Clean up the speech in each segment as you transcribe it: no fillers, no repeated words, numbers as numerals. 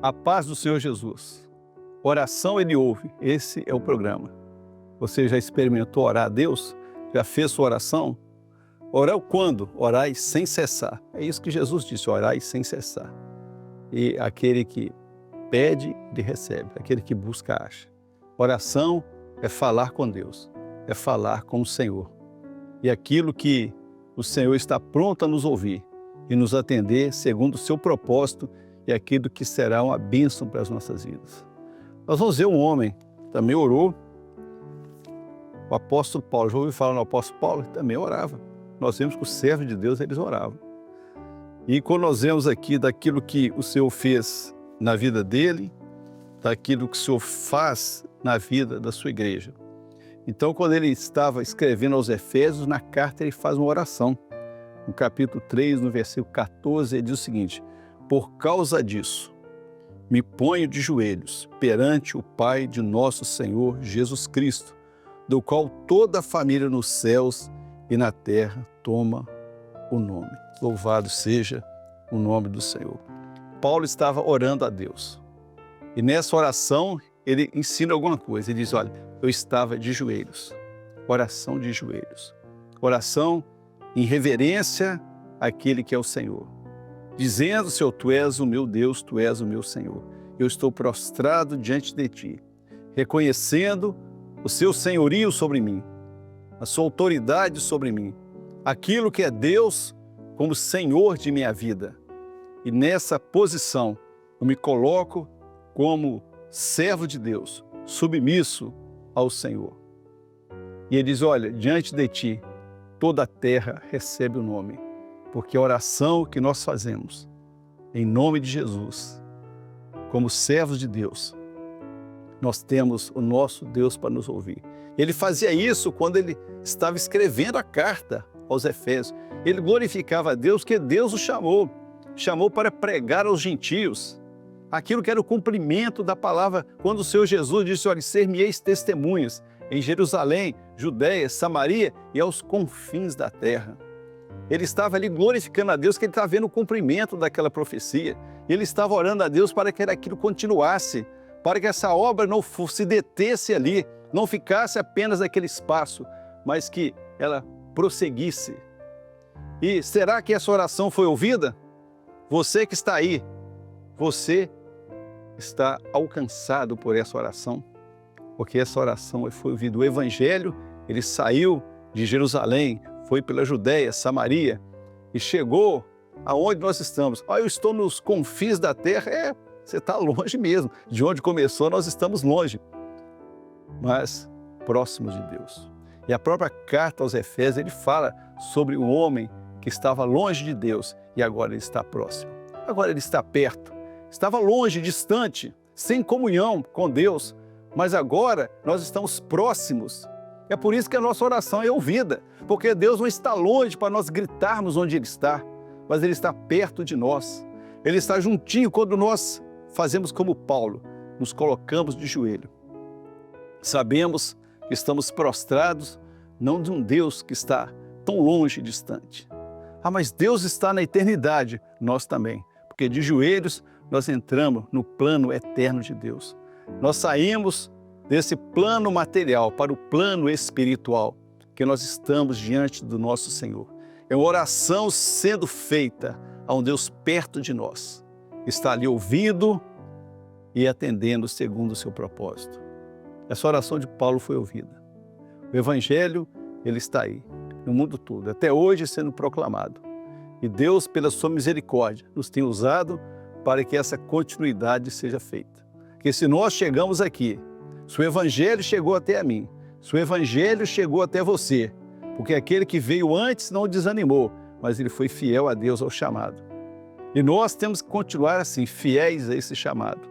A paz do Senhor Jesus. Oração Ele ouve. Esse é o programa. Você já experimentou orar a Deus? Já fez sua oração? Orar quando? Orai sem cessar. É isso que Jesus disse, orai sem cessar. E aquele que pede, ele recebe. Aquele que busca, acha. Oração é falar com Deus. É falar com o Senhor. E aquilo que o Senhor está pronto a nos ouvir e nos atender segundo o seu propósito e aquilo que será uma bênção para as nossas vidas. Nós vamos ver um homem que também orou, o apóstolo Paulo. Já ouviu falar no apóstolo Paulo? Ele também orava. Nós vemos que os servos de Deus, eles oravam. E quando nós vemos aqui daquilo que o Senhor fez na vida dele, daquilo que o Senhor faz na vida da sua igreja. Então, quando ele estava escrevendo aos Efésios, na carta ele faz uma oração. No capítulo 3, no versículo 14, ele diz o seguinte: por causa disso, me ponho de joelhos perante o Pai de nosso Senhor Jesus Cristo, do qual toda a família nos céus e na terra toma o nome. Louvado seja o nome do Senhor. Paulo estava orando a Deus. E nessa oração, ele ensina alguma coisa. Ele diz, olha, eu estava de joelhos. Oração de joelhos. Oração em reverência àquele que é o Senhor. Dizendo, Senhor, Tu és o meu Deus, Tu és o meu Senhor. Eu estou prostrado diante de Ti, reconhecendo o Seu senhorio sobre mim, a Sua autoridade sobre mim, aquilo que é Deus como Senhor de minha vida. E nessa posição, eu me coloco como servo de Deus, submisso ao Senhor. E ele diz, olha, diante de Ti, toda a terra recebe o nome, porque a oração que nós fazemos, em nome de Jesus, como servos de Deus, nós temos o nosso Deus para nos ouvir. Ele fazia isso quando ele estava escrevendo a carta aos Efésios. Ele glorificava a Deus, que Deus o chamou para pregar aos gentios, aquilo que era o cumprimento da palavra, quando o Senhor Jesus disse, olha, ser-me-eis testemunhas em Jerusalém, Judéia, Samaria e aos confins da terra. Ele estava ali glorificando a Deus, que ele estava vendo o cumprimento daquela profecia. Ele estava orando a Deus para que aquilo continuasse, para que essa obra não se detesse ali, não ficasse apenas naquele espaço, mas que ela prosseguisse. E será que essa oração foi ouvida? Você que está aí, você está alcançado por essa oração, porque essa oração foi ouvida. O Evangelho, ele saiu de Jerusalém, foi pela Judéia, Samaria e chegou aonde nós estamos. Eu estou nos confins da terra. Você está longe mesmo. De onde começou, nós estamos longe, mas próximos de Deus. E a própria carta aos Efésios, ele fala sobre o homem que estava longe de Deus e agora ele está próximo. Agora ele está perto. Estava longe, distante, sem comunhão com Deus, mas agora nós estamos próximos. É por isso que a nossa oração é ouvida, porque Deus não está longe para nós gritarmos onde Ele está, mas Ele está perto de nós. Ele está juntinho quando nós fazemos como Paulo, nos colocamos de joelho. Sabemos que estamos prostrados, não de um Deus que está tão longe e distante. Mas Deus está na eternidade, nós também, porque de joelhos nós entramos no plano eterno de Deus. Nós saímos desse plano material para o plano espiritual, que nós estamos diante do nosso Senhor. É uma oração sendo feita a um Deus perto de nós. Está ali ouvindo e atendendo segundo o seu propósito. Essa oração de Paulo foi ouvida. O Evangelho, ele está aí, no mundo todo, até hoje sendo proclamado. E Deus, pela sua misericórdia, nos tem usado para que essa continuidade seja feita. Porque se nós chegamos aqui, se o Evangelho chegou até a mim, se o Evangelho chegou até você, porque aquele que veio antes não desanimou, mas ele foi fiel a Deus ao chamado. E nós temos que continuar assim, fiéis a esse chamado,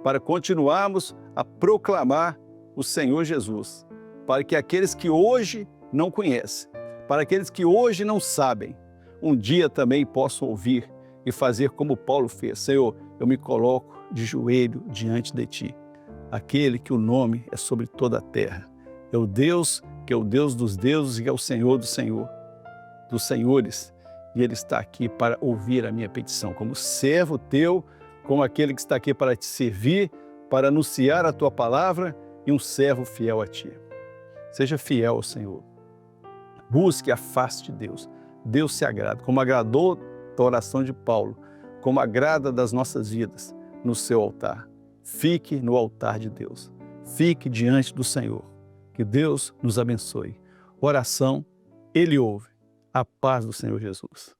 para continuarmos a proclamar o Senhor Jesus, para que aqueles que hoje não conhecem, para aqueles que hoje não sabem, um dia também possam ouvir e fazer como Paulo fez. Senhor, eu me coloco de joelho diante de Ti. Aquele que o nome é sobre toda a terra. É o Deus que é o Deus dos deuses e é o Senhor dos senhores. E Ele está aqui para ouvir a minha petição. Como servo Teu, como aquele que está aqui para te servir, para anunciar a tua palavra e um servo fiel a ti. Seja fiel ao Senhor. Busque a face de Deus. Deus se agrada, como agradou da oração de Paulo, como agrada das nossas vidas no seu altar. Fique no altar de Deus. Fique diante do Senhor. Que Deus nos abençoe. Oração, Ele ouve. A paz do Senhor Jesus.